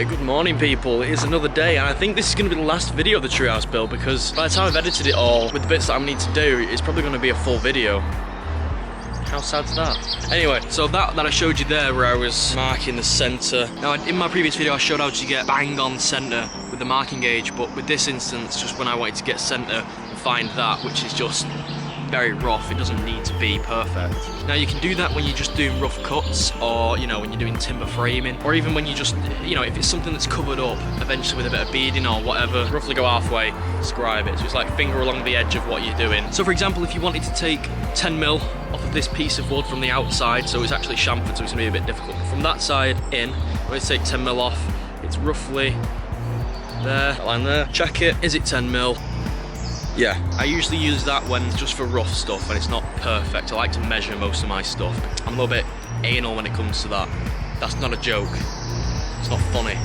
Right, good morning people, it is another day and I think this is going to be the last video of the treehouse build because by the time I've edited it all with the bits that I need to do, it's probably going to be a full video. How sad's that? Anyway, so that I showed you there where I was marking the centre. Now in my previous video I showed how to get bang on centre with the marking gauge, but with this instance, just when I wanted to get centre and find that, which is just very rough, it doesn't need to be perfect. Now you can do that when you're just doing rough cuts, or you know, when you're doing timber framing, or even when you just, you know, if it's something that's covered up eventually with a bit of beading or whatever, roughly go halfway, scribe it. So it's like finger along the edge of what you're doing. So for example, if you wanted to take 10mm off of this piece of wood from the outside, so it's actually chamfered, so it's gonna be a bit difficult. From that side in, let's take 10mm off, it's roughly there, that line there. Check it, is it 10mm? Yeah, I usually use that when it's just for rough stuff and it's not perfect. I like to measure most of my stuff. I'm a little bit anal when it comes to that. That's not a joke. It's not funny.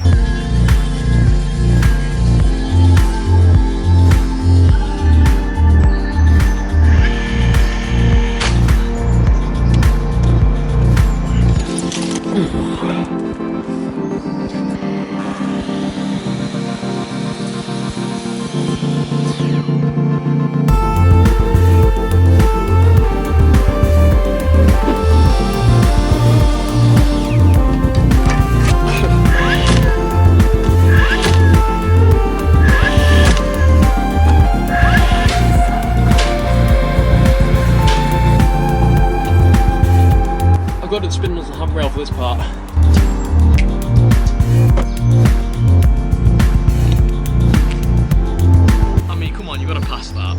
I've got the spindles and handrail for this part. I mean, come on, you've got to pass that.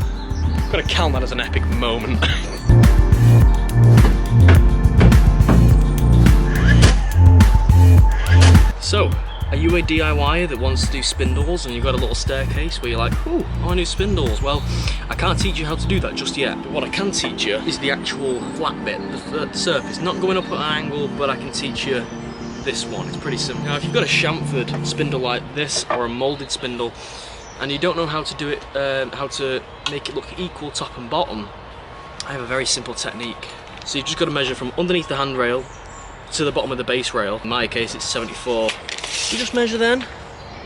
You've got to count that as an epic moment. So, are you a DIYer that wants to do spindles and you've got a little staircase where you're like, ooh, I want to do spindles? Well, I can't teach you how to do that just yet, but what I can teach you is the actual flat bit, the surface, not going up at an angle, but I can teach you this one. It's pretty simple. Now, if you've got a chamfered spindle like this or a moulded spindle and you don't know how to do it, how to make it look equal top and bottom, I have a very simple technique. So you've just got to measure from underneath the handrail to the bottom of the base rail. In my case, it's 74. You just measure then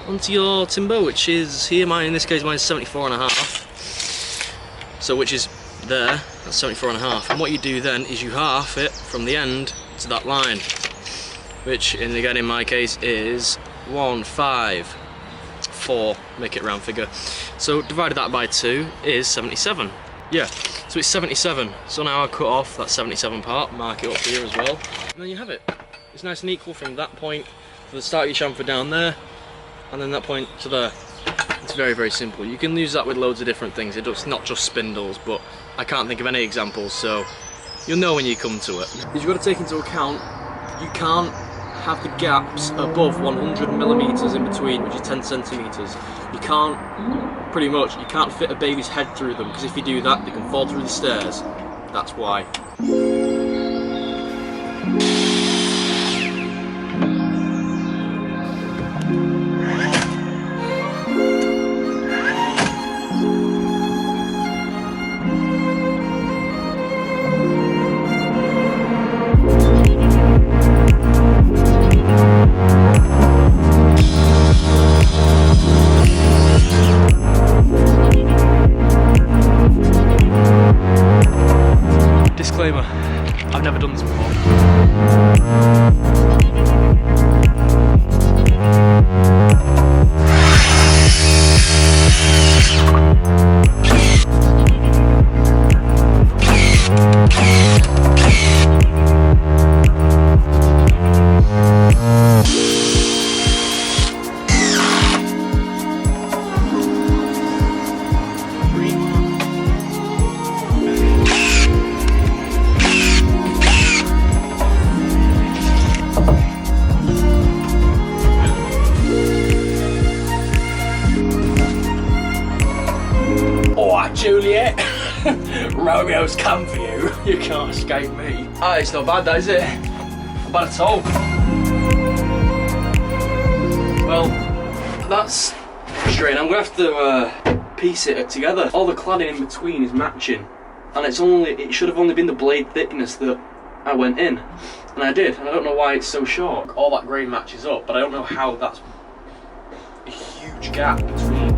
onto your timber, which is here, in this case, mine's 74.5. So which is there, that's 74.5. And what you do then is you half it from the end to that line, which again in my case is 154, make it round figure. So divided that by 2 is 77. Yeah, so it's 77. So now I cut off that 77 part, mark it up here as well, and then you have it. It's nice and equal from that point to the start of your chamfer down there, and then that point to there. It's very, very simple. You can use that with loads of different things. It's not just spindles, but I can't think of any examples, so you'll know when you come to it. You've got to take into account, you can't have the gaps above 100mm in between, which is 10 centimeters. You can't, pretty much, you can't fit a baby's head through them, because if you do that, they can fall through the stairs. That's why. Disclaimer, I've never done this before. Juliet, Romeo's come for you. You can't escape me. Ah, it's not bad, that is it? Not bad at all. Well, that's frustrating. I'm gonna have to piece it together. All the cladding in between is matching, and it should have only been the blade thickness that I went in, and I did. And I don't know why it's so short. All that grain matches up, but I don't know how that's huge gap between.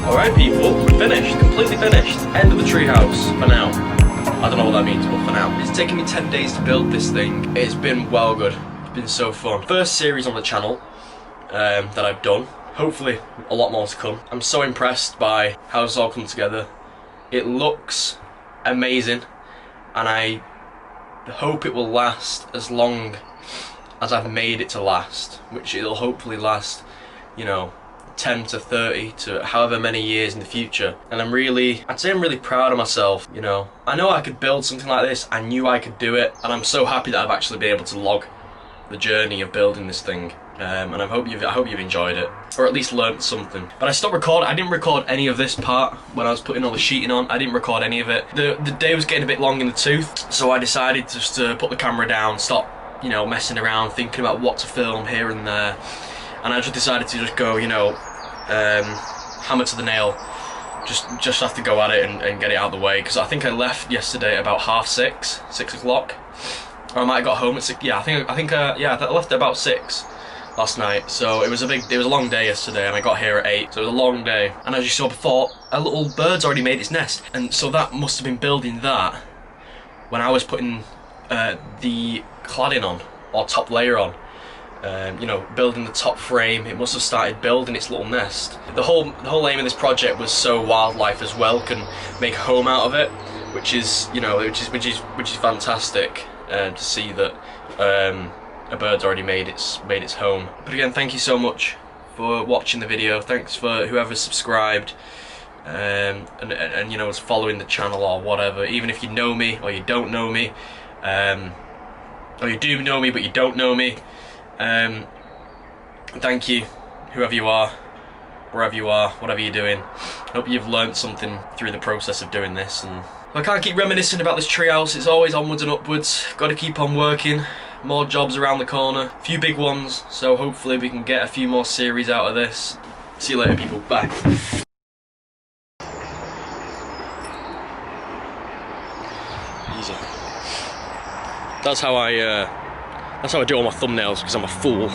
Alright people, we're finished, completely finished. End of the treehouse, for now. I don't know what that means, but for now. It's taken me 10 days to build this thing. It's been well good, it's been so fun. First series on the channel that I've done. Hopefully a lot more to come. I'm so impressed by how it's all come together. It looks amazing, and I hope it will last as long as I've made it to last, which it'll hopefully last, you know, 10 to 30 to however many years in the future. And I'd say I'm really proud of myself, you know. I know I could build something like this, I knew I could do it, and I'm so happy that I've actually been able to log the journey of building this thing. And I hope you've enjoyed it, or at least learnt something. But I stopped recording. I didn't record any of this part when I was putting all the sheeting on. I didn't record any of it. The day was getting a bit long in the tooth, so I decided just to put the camera down, stop, you know, messing around, thinking about what to film here and there, and I just decided to just go, you know, hammer to the nail. Just have to go at it and get it out of the way, because I think I left yesterday about 6:30, 6 o'clock, or I might have got home at 6. Yeah, I left at about 6 last night. So it was a long day yesterday, and I got here at 8. So it was a long day. And as you saw before, a little bird's already made its nest, and so that must have been building that when I was putting the cladding on, or top layer on. You know, building the top frame, it must have started building its little nest. The whole aim of this project was so wildlife as well can make a home out of it, which is, you know, which is fantastic to see that a bird's already made its home. But again, thank you so much for watching the video. Thanks for whoever subscribed and you know, is following the channel or whatever. Even if you know me or you don't know me, or you do know me but you don't know me. Thank you, whoever you are, wherever you are, whatever you're doing. Hope you've learnt something through the process of doing this. And I can't keep reminiscing about this treehouse. It's always onwards and upwards. Got to keep on working. More jobs around the corner. A few big ones. So hopefully we can get a few more series out of this. See you later, people. Bye. Easy. That's how I do all my thumbnails, because I'm a fool.